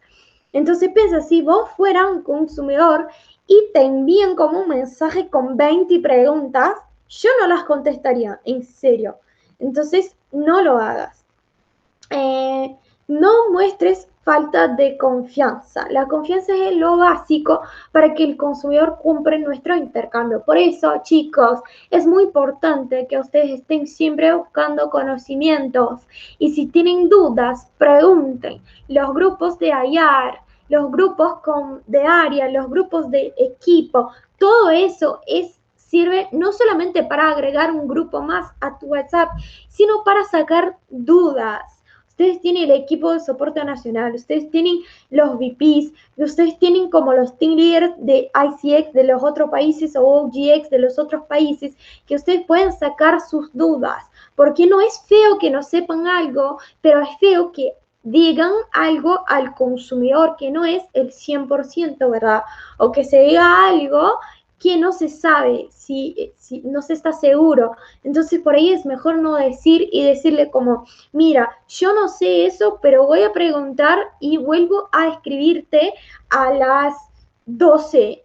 B: Entonces piensa, si vos fueras un consumidor y te envían como un mensaje con 20 preguntas, yo no las contestaría, en serio. Entonces, no lo hagas. No muestres falta de confianza. La confianza es lo básico para que el consumidor cumpla nuestro intercambio. Por eso, chicos, es muy importante que ustedes estén siempre buscando conocimientos y si tienen dudas, pregunten. Los grupos de IAR, los grupos de área, los grupos de equipo, todo eso sirve no solamente para agregar un grupo más a tu WhatsApp, sino para sacar dudas. Ustedes tienen el equipo de soporte nacional, ustedes tienen los VPs, ustedes tienen como los team leaders de ICX de los otros países o OGX de los otros países, que ustedes pueden sacar sus dudas, porque no es feo que no sepan algo, pero es feo que digan algo al consumidor que no es el 100%, ¿verdad? O que se diga algo que no se sabe, si no se está seguro. Entonces por ahí es mejor no decir y decirle como, mira, yo no sé eso, pero voy a preguntar y vuelvo a escribirte a las 12,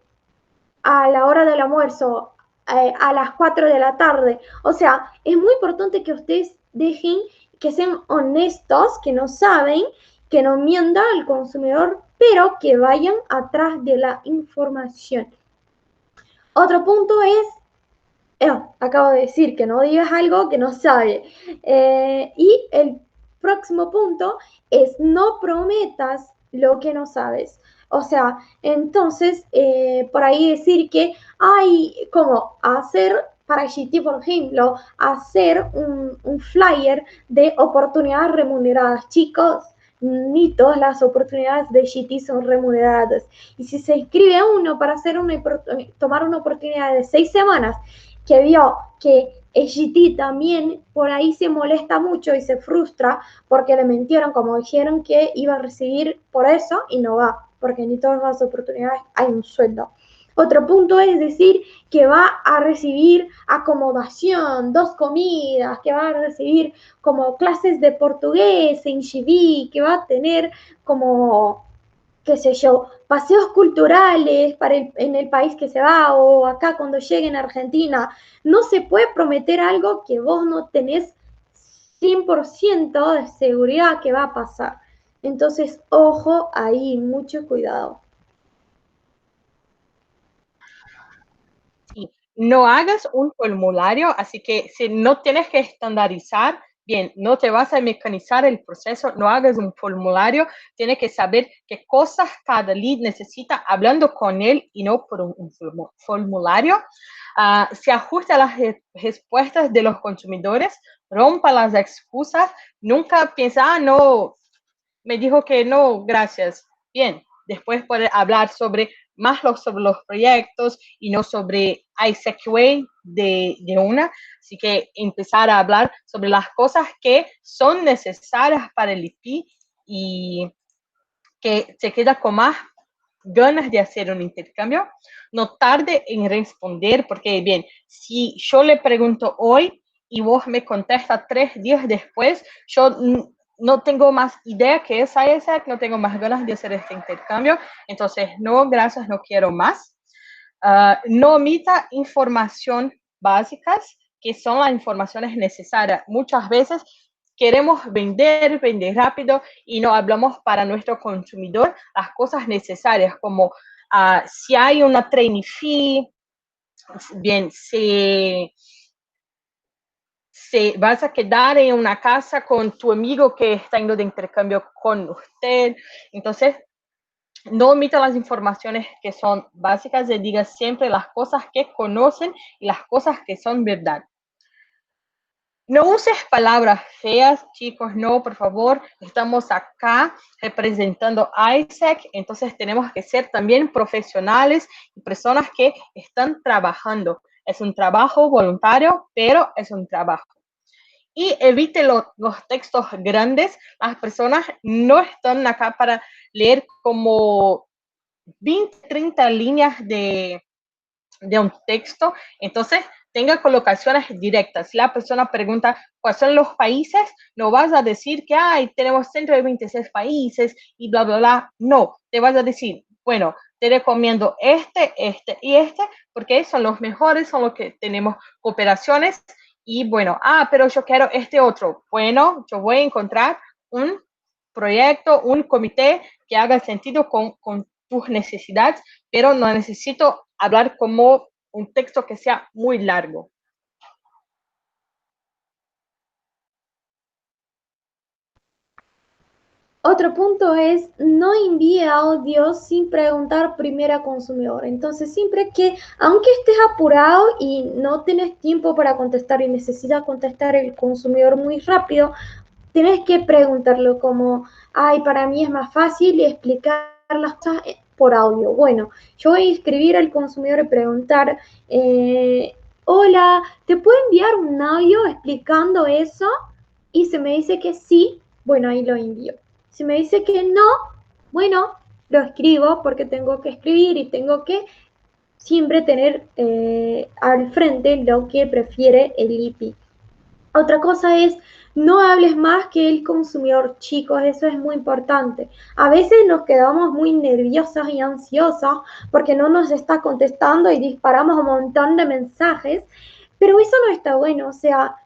B: a la hora del almuerzo, a las 4 de la tarde. O sea, es muy importante que ustedes dejen, que sean honestos, que no saben, que no mientan al consumidor, pero que vayan atrás de la información. Otro punto es, acabo de decir que no digas algo que no sabe. Y el próximo punto es no prometas lo que no sabes. O sea, entonces, por ahí decir que hay como hacer para GT, por ejemplo, hacer un flyer de oportunidades remuneradas. Chicos, ni todas las oportunidades de GT son remuneradas. Y si se inscribe uno para tomar una oportunidad de 6 semanas, que vio que GT también por ahí se molesta mucho y se frustra porque le mintieron, como dijeron que iba a recibir por eso y no va, porque ni todas las oportunidades hay un sueldo. Otro punto es decir que va a recibir acomodación, 2 comidas, que va a recibir como clases de portugués en GB, que va a tener como, qué sé yo, paseos culturales en el país que se va o acá cuando llegue en Argentina. No se puede prometer algo que vos no tenés 100% de seguridad que va a pasar. Entonces, ojo ahí, mucho cuidado.
A: Sí, no hagas un formulario, así que si no tienes que estandarizar, bien, no te vas a mecanizar el proceso, no hagas un formulario, tienes que saber qué cosas cada lead necesita hablando con él y no por un formulario. Se ajusta a las respuestas de los consumidores, rompa las excusas, nunca piensa, no, me dijo que no, gracias. Bien, después poder hablar sobre los proyectos y no sobre ISEQA de una. Así que empezar a hablar sobre las cosas que son necesarias para el IP y que se queda con más ganas de hacer un intercambio. No tarde en responder, porque bien, si yo le pregunto hoy y vos me contestas 3 días después, yo no tengo más idea que es ISAC, no tengo más ganas de hacer este intercambio, entonces no, gracias, no quiero más. No omita información básicas, que son las informaciones necesarias. Muchas veces queremos vender rápido y no hablamos para nuestro consumidor las cosas necesarias, como si hay una trainee fee, bien, si vas a quedar en una casa con tu amigo que está yendo de intercambio con usted. Entonces, no omita las informaciones que son básicas y diga siempre las cosas que conocen y las cosas que son verdad. No uses palabras feas, chicos, no, por favor. Estamos acá representando a ISEC, entonces tenemos que ser también profesionales y personas que están trabajando. Es un trabajo voluntario, pero es un trabajo. Y evite los textos grandes. Las personas no están acá para leer como 20, 30 líneas de un texto, entonces tenga colocaciones directas. Si la persona pregunta cuáles son los países, no vas a decir que tenemos 126 países y bla, bla, bla. No, te vas a decir, bueno, te recomiendo este y este, porque son los mejores, son los que tenemos cooperaciones. Y bueno, pero yo quiero este otro. Bueno, yo voy a encontrar un proyecto, un comité que haga sentido con tus necesidades, pero no necesito hablar como un texto que sea muy largo.
B: Otro punto es no envíe audios sin preguntar primero al consumidor. Entonces, siempre que, aunque estés apurado y no tienes tiempo para contestar y necesitas contestar el consumidor muy rápido, tienes que preguntarlo como, para mí es más fácil explicar las cosas por audio. Bueno, yo voy a escribir al consumidor y preguntar, hola, ¿te puedo enviar un audio explicando eso? Y se me dice que sí, bueno, ahí lo envío. Si me dice que no, bueno, lo escribo porque tengo que escribir y tengo que siempre tener al frente lo que prefiere el IP. Otra cosa es, no hables más que el consumidor, chicos, eso es muy importante. A veces nos quedamos muy nerviosas y ansiosas porque no nos está contestando y disparamos un montón de mensajes, pero eso no está bueno, o sea,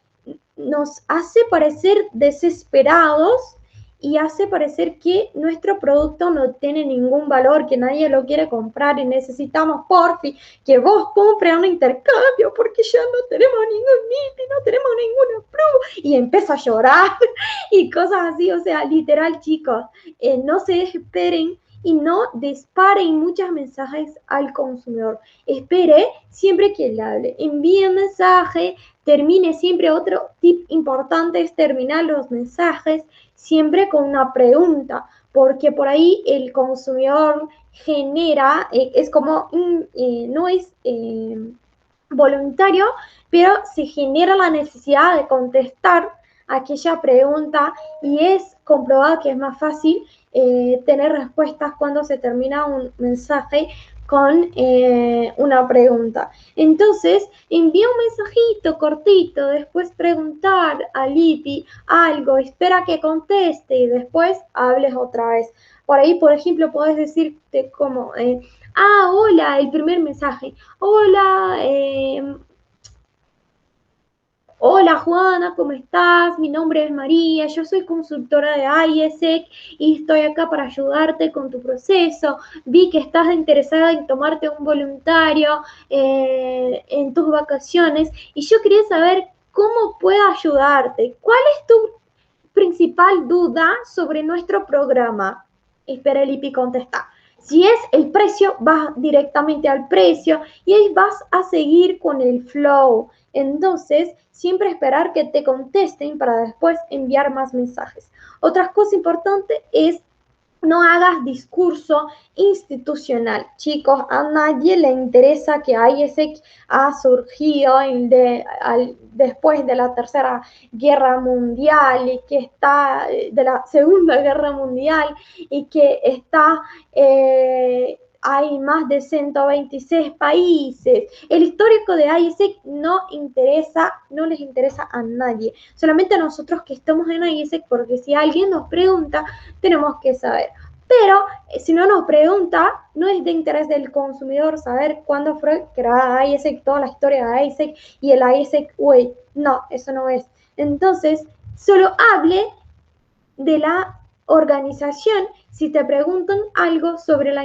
B: nos hace parecer desesperados y hace parecer que nuestro producto no tiene ningún valor, que nadie lo quiere comprar y necesitamos, porfi, que vos compres un intercambio porque ya no tenemos ningún NIP y no tenemos ninguna prueba. Y empieza a llorar y cosas así, o sea, literal, chicos, no se desesperen y no disparen muchos mensajes al consumidor. Espere siempre que le hable. Envíe un mensaje, termine siempre. Otro tip importante es terminar los mensajes siempre con una pregunta, porque por ahí el consumidor genera, es como, no es voluntario, pero se genera la necesidad de contestar aquella pregunta y es comprobado que es más fácil tener respuestas cuando se termina un mensaje con una pregunta. Entonces, envía un mensajito cortito, después preguntar al IPI algo, espera que conteste y después hables otra vez. Por ahí, por ejemplo, podés decirte como, hola, el primer mensaje. Hola, hola Juana, ¿cómo estás? Mi nombre es María, yo soy consultora de IESEC y estoy acá para ayudarte con tu proceso. Vi que estás interesada en tomarte un voluntario en tus vacaciones y yo quería saber cómo puedo ayudarte. ¿Cuál es tu principal duda sobre nuestro programa? Espera el IPI contesta. Si es el precio, vas directamente al precio y ahí vas a seguir con el flow. Entonces, siempre esperar que te contesten para después enviar más mensajes. Otra cosa importante es no hagas discurso institucional. Chicos, a nadie le interesa que IESEC ha surgido después de la Tercera Guerra Mundial y que está de la Segunda Guerra Mundial y que está hay más de 126 países. El histórico de IESEC no les interesa a nadie, solamente a nosotros que estamos en IESEC, porque si alguien nos pregunta, tenemos que saber. Pero si no nos pregunta, no es de interés del consumidor saber cuándo fue creada IESEC, toda la historia de IESEC y el IESEC Way. No, eso no es. Entonces, solo hable de la organización si te preguntan algo sobre la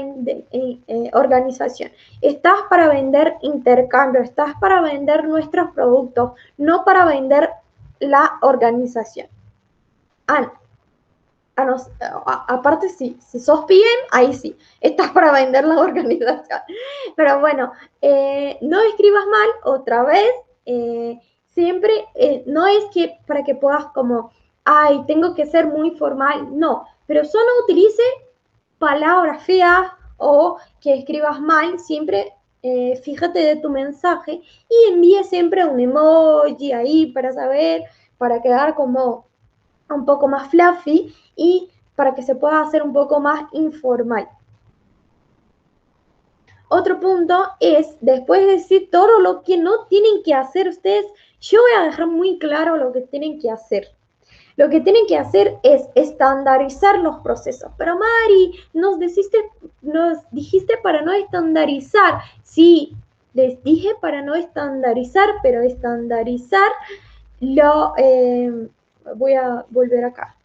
B: organización. Estás para vender intercambio, estás para vender nuestros productos, no para vender la organización. Aparte, si sos PM, ahí sí, estás para vender la organización. Pero bueno, no escribas mal otra vez. Siempre, no es que para que puedas como, tengo que ser muy formal, no, pero solo utilice palabras feas o que escribas mal, siempre fíjate de tu mensaje y envíe siempre un emoji ahí para saber, para quedar como un poco más fluffy y para que se pueda hacer un poco más informal. Otro punto es, después de decir todo lo que no tienen que hacer ustedes, yo voy a dejar muy claro lo que tienen que hacer. Lo que tienen que hacer es estandarizar los procesos. Pero Mari, nos dijiste para no estandarizar. Sí, les dije para no estandarizar, pero estandarizar voy a volver acá,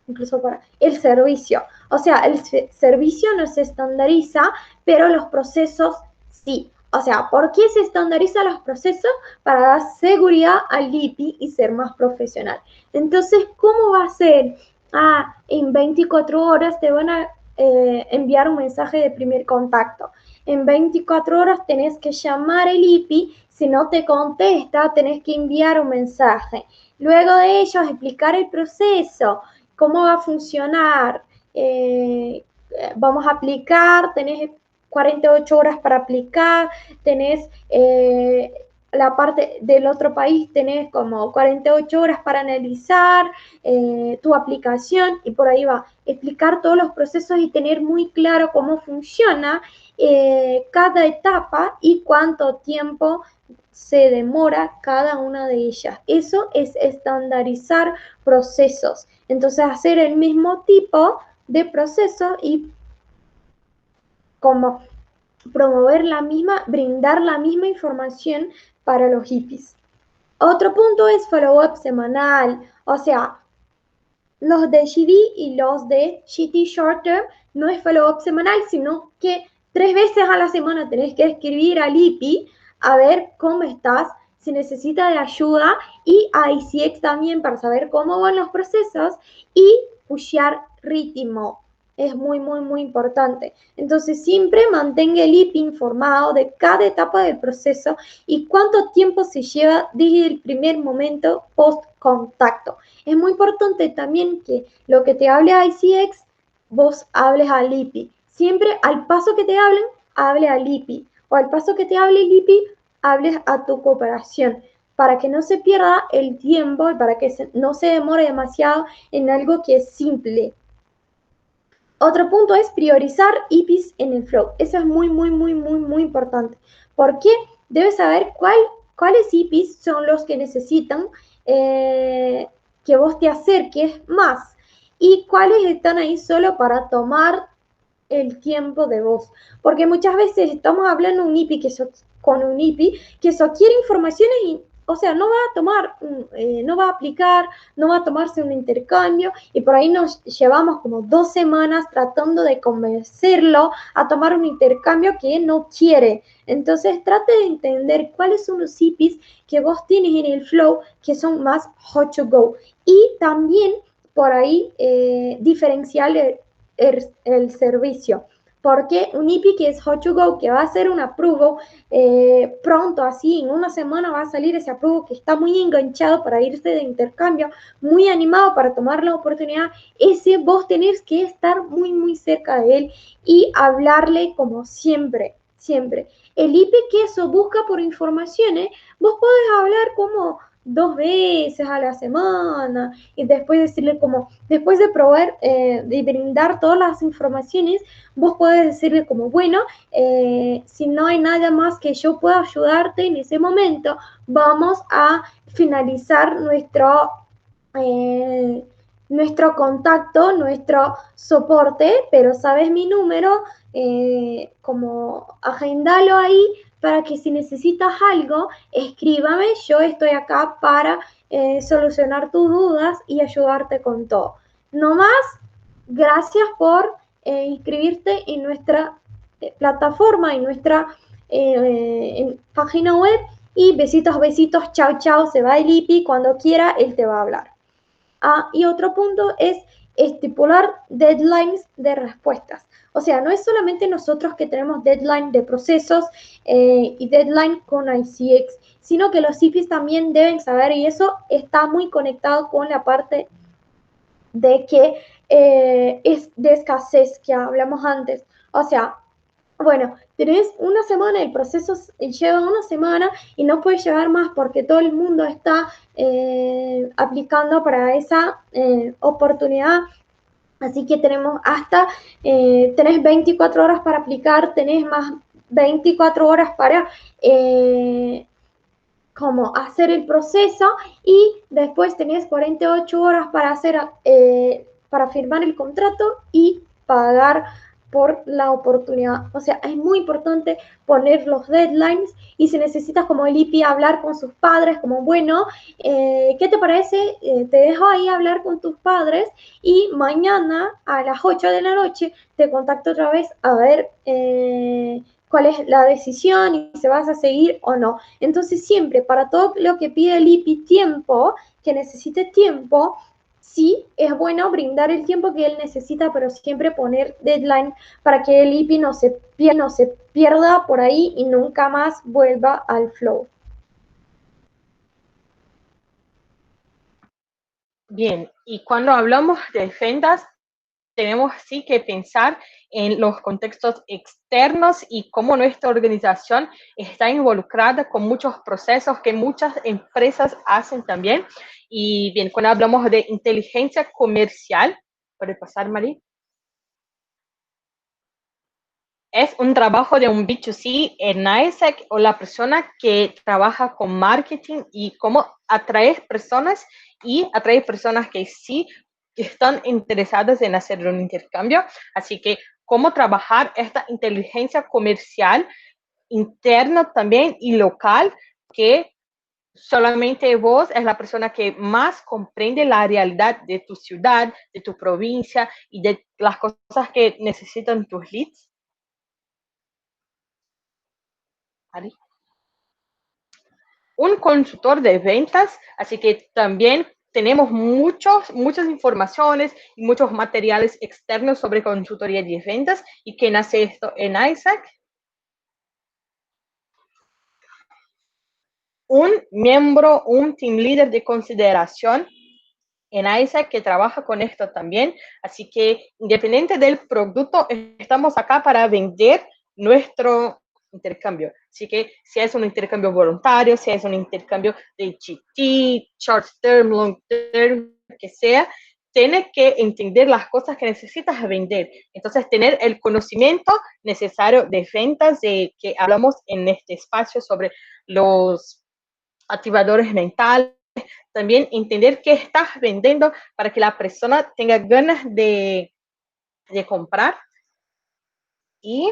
B: incluso para el servicio. O sea, el servicio no se estandariza, pero los procesos sí. O sea, ¿por qué se estandarizan los procesos? Para dar seguridad al IPI y ser más profesional. Entonces, ¿cómo va a ser? En 24 horas te van a enviar un mensaje de primer contacto. En 24 horas tenés que llamar al IPI. Si no te contesta, tenés que enviar un mensaje. Luego de ello, explicar el proceso, cómo va a funcionar. Vamos a aplicar, tenés 48 horas para aplicar, tenés la parte del otro país, tenés como 48 horas para analizar tu aplicación y por ahí va. Explicar todos los procesos y tener muy claro cómo funciona cada etapa y cuánto tiempo se demora cada una de ellas. Eso es estandarizar procesos. Entonces, hacer el mismo tipo de proceso y como promover brindar la misma información para los hippies. Otro punto es follow-up semanal. O sea, los de GD y los de GT Short Term no es follow-up semanal, sino que 3 veces a la semana tenés que escribir al IPI a ver cómo estás, si necesita de ayuda, y a ICX también para saber cómo van los procesos y pushear ritmo. Es muy, muy, muy importante. Entonces, siempre mantenga el IPI informado de cada etapa del proceso y cuánto tiempo se lleva desde el primer momento post contacto. Es muy importante también que lo que te hable a ICX, vos hables al IPI. Siempre al paso que te hablen, hable al IPI. O al paso que te hable el IPI, hables a tu cooperación. Para que no se pierda el tiempo y para que no se demore demasiado en algo que es simple. Otro punto es priorizar IPs en el flow. Eso es muy, muy, muy, muy, muy importante. Porque debes saber cuáles IPs son los que necesitan que vos te acerques más y cuáles están ahí solo para tomar el tiempo de vos. Porque muchas veces estamos hablando un IPI con un IPI que quiere informaciones y, o sea, no va a tomar, no va a aplicar, no va a tomarse un intercambio y por ahí nos llevamos como 2 semanas tratando de convencerlo a tomar un intercambio que no quiere. Entonces trate de entender cuáles son los IPs que vos tienes en el flow que son más hot to go y también por ahí diferenciar el servicio. Porque un IP que es hot to go, que va a ser un approval pronto, así en una semana va a salir ese approval que está muy enganchado para irse de intercambio, muy animado para tomar la oportunidad, ese vos tenés que estar muy, muy cerca de él y hablarle como siempre, siempre. El IP que eso busca por informaciones, vos podés hablar como 2 veces a la semana y después decirle como, después de probar, de brindar todas las informaciones, vos podés decirle como, bueno, si no hay nada más que yo pueda ayudarte en ese momento, vamos a finalizar eh, nuestro contacto, nuestro soporte, pero sabes mi número, como agendalo ahí para que si necesitas algo, escríbame, yo estoy acá para solucionar tus dudas y ayudarte con todo. No más, gracias por inscribirte en nuestra plataforma, en nuestra página web y besitos, besitos, chao, chao, se va el IPI, cuando quiera él te va a hablar. Y otro punto es estipular deadlines de respuestas. O sea, no es solamente nosotros que tenemos deadline de procesos y deadline con ICX, sino que los CIFIs también deben saber y eso está muy conectado con la parte de que es de escasez que hablamos antes. O sea, bueno, tenés una semana, el proceso lleva una semana y no puedes llevar más porque todo el mundo está aplicando para esa oportunidad. Así que tenemos tenés 24 horas para aplicar, tenés más 24 horas para como hacer el proceso y después tenés 48 horas para firmar el contrato y pagar por la oportunidad. O sea, es muy importante poner los deadlines y si necesitas como el IPI hablar con sus padres, como bueno, ¿qué te parece? Te dejo ahí hablar con tus padres y mañana a las 8 de la noche te contacto otra vez a ver cuál es la decisión y si vas a seguir o no. Entonces siempre, para todo lo que pide el IPI tiempo, que necesite tiempo, sí es bueno brindar el tiempo que él necesita, pero siempre poner deadline para que el IPI no se pierda por ahí y nunca más vuelva al flow.
A: Bien, y cuando hablamos de ventas, tenemos sí que pensar en los contextos externos y cómo nuestra organización está involucrada con muchos procesos que muchas empresas hacen también. Y bien, cuando hablamos de inteligencia comercial, ¿puede pasar, Mari? Es un trabajo de un B2C en ISEC o la persona que trabaja con marketing y cómo atraer personas que sí están interesadas en hacer un intercambio. Así que cómo trabajar esta inteligencia comercial interna también y local, que solamente vos es la persona que más comprende la realidad de tu ciudad, de tu provincia y de las cosas que necesitan tus leads. ¿Vale? Un consultor de ventas, así que también tenemos muchas informaciones y muchos materiales externos sobre consultoría de ventas. ¿Y qué nace esto en ISAC? Un miembro, un team leader de consideración en ISAC que trabaja con esto también. Así que independiente del producto, estamos acá para vender nuestro intercambio. Así que si es un intercambio voluntario, si es un intercambio de GT, short term, long term, que sea, tienes que entender las cosas que necesitas vender. Entonces, tener el conocimiento necesario de ventas, de que hablamos en este espacio sobre los activadores mentales, también entender qué estás vendiendo para que la persona tenga ganas de comprar. Y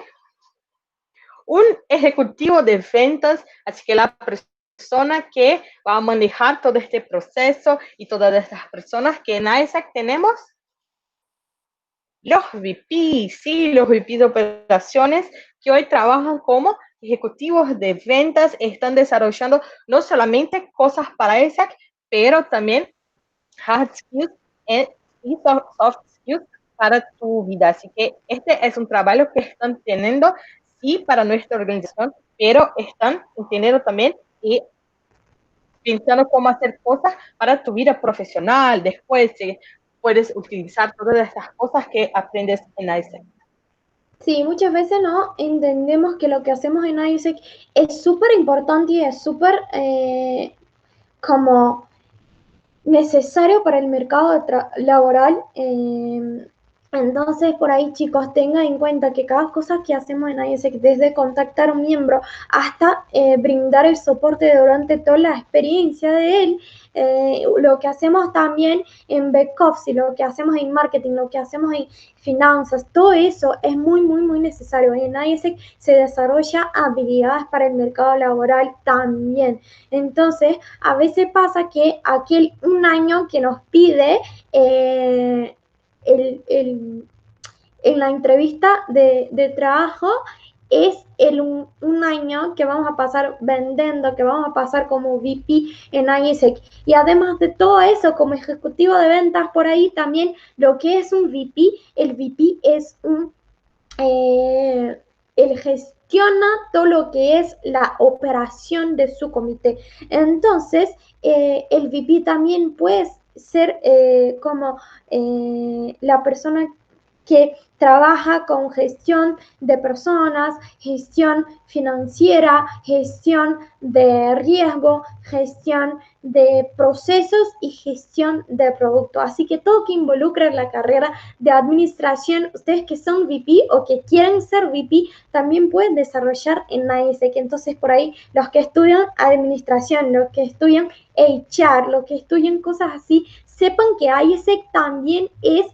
A: un ejecutivo de ventas, así que la persona que va a manejar todo este proceso y todas estas personas que en ISAC tenemos, los VP, sí, los VP de operaciones que hoy trabajan como ejecutivos de ventas, están desarrollando no solamente cosas para ISAC, pero también hard skills y soft skills para tu vida. Así que este es un trabajo que están teniendo, sí, para nuestra organización, pero están teniendo también y pensando cómo hacer cosas para tu vida profesional. Después puedes utilizar todas estas cosas que aprendes en ISEC.
B: Sí, muchas veces no entendemos que lo que hacemos en ISEC es súper importante y es súper como necesario para el mercado laboral. Entonces, por ahí, chicos, tengan en cuenta que cada cosa que hacemos en ISEC, desde contactar a un miembro hasta brindar el soporte durante toda la experiencia de él, lo que hacemos también en back office, lo que hacemos en marketing, lo que hacemos en finanzas, todo eso es muy, muy, muy necesario. En ISEC se desarrolla habilidades para el mercado laboral también. Entonces, a veces pasa que aquel un año que nos pide en la entrevista de trabajo es un año que vamos a pasar vendiendo, que vamos a pasar como VP en ISEC. Y además de todo eso, como ejecutivo de ventas por ahí también, lo que es un VP, el VP es el gestiona todo lo que es la operación de su comité. Entonces, el VP también puede ser como la persona que trabaja con gestión de personas, gestión financiera, gestión de riesgo, gestión de procesos y gestión de producto. Así que todo que involucra la carrera de administración, ustedes que son VP o que quieren ser VP, también pueden desarrollar en ISEC. Entonces, por ahí, los que estudian administración, los que estudian HR, los que estudian cosas así, sepan que ISEC también es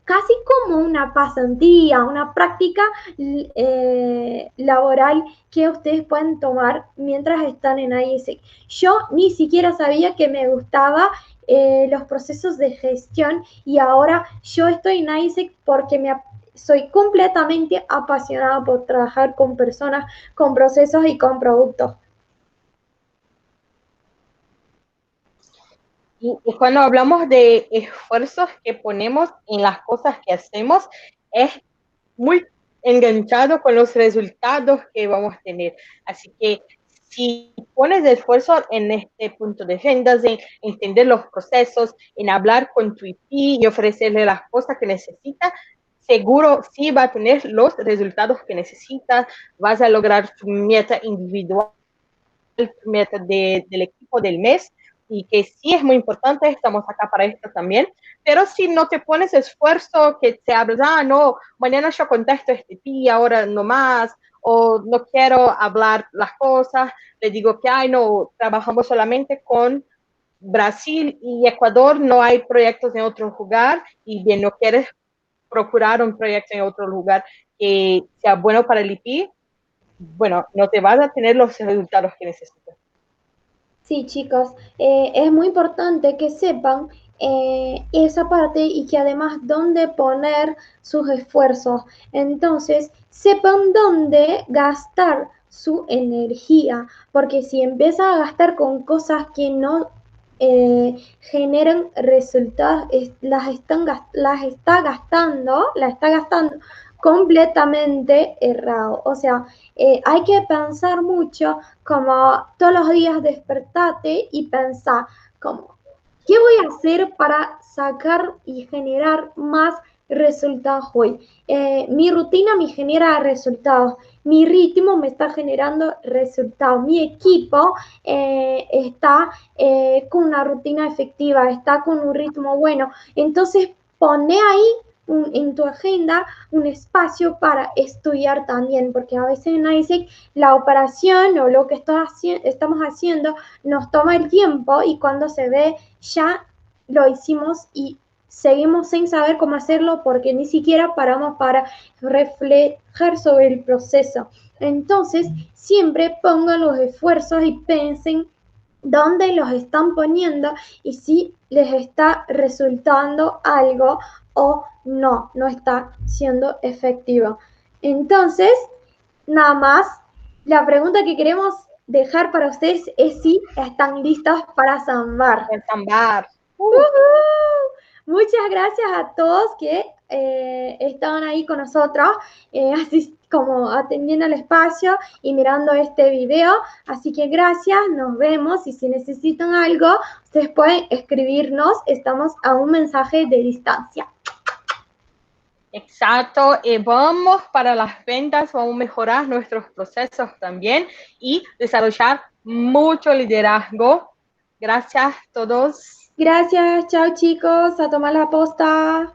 B: casi como una pasantía, una práctica laboral que ustedes pueden tomar mientras están en ISEC. Yo ni siquiera sabía que me gustaba los procesos de gestión y ahora yo estoy en ISEC porque soy completamente apasionada por trabajar con personas, con procesos y con productos.
A: Y cuando hablamos de esfuerzos que ponemos en las cosas que hacemos, es muy enganchado con los resultados que vamos a tener. Así que si pones esfuerzo en este punto de ventas, en entender los procesos, en hablar con tu IP y ofrecerle las cosas que necesita, seguro sí va a tener los resultados que necesitas, vas a lograr tu meta individual, tu meta del equipo del mes, y que sí es muy importante, estamos acá para esto también, pero si no te pones esfuerzo, que te hablas, no, mañana yo contesto este día, ahora no más, o no quiero hablar las cosas, le digo que, no, trabajamos solamente con Brasil y Ecuador, no hay proyectos en otro lugar, y bien, no quieres procurar un proyecto en otro lugar que sea bueno para el IP, bueno, no te vas a tener los resultados que necesitas.
B: Sí, chicos, es muy importante que sepan esa parte y que además dónde poner sus esfuerzos. Entonces, sepan dónde gastar su energía, porque si empieza a gastar con cosas que no generan resultados, la está gastando completamente errado. O sea, hay que pensar mucho como todos los días despertate y pensar como, ¿qué voy a hacer para sacar y generar más resultados hoy? Mi rutina me genera resultados. mi ritmo me está generando resultados, mi equipo está con una rutina efectiva, está con un ritmo bueno. Entonces, pone ahí en tu agenda un espacio para estudiar también, porque a veces en ISEC la operación o lo que estamos haciendo nos toma el tiempo y cuando se ve ya lo hicimos y seguimos sin saber cómo hacerlo porque ni siquiera paramos para reflejar sobre el proceso. Entonces, siempre pongan los esfuerzos y piensen dónde los están poniendo y si les está resultando algo o no, no está siendo efectivo. Entonces, nada más, la pregunta que queremos dejar para ustedes es si están listos para zambar.
A: El sambar.
B: Muchas gracias a todos que estaban ahí con nosotros, así como atendiendo el espacio y mirando este video. Así que gracias, nos vemos y si necesitan algo, ustedes pueden escribirnos, estamos a un mensaje de distancia.
A: Exacto, vamos para las ventas, vamos a mejorar nuestros procesos también y desarrollar mucho liderazgo. Gracias a todos.
B: Gracias, chao chicos, a tomar la posta.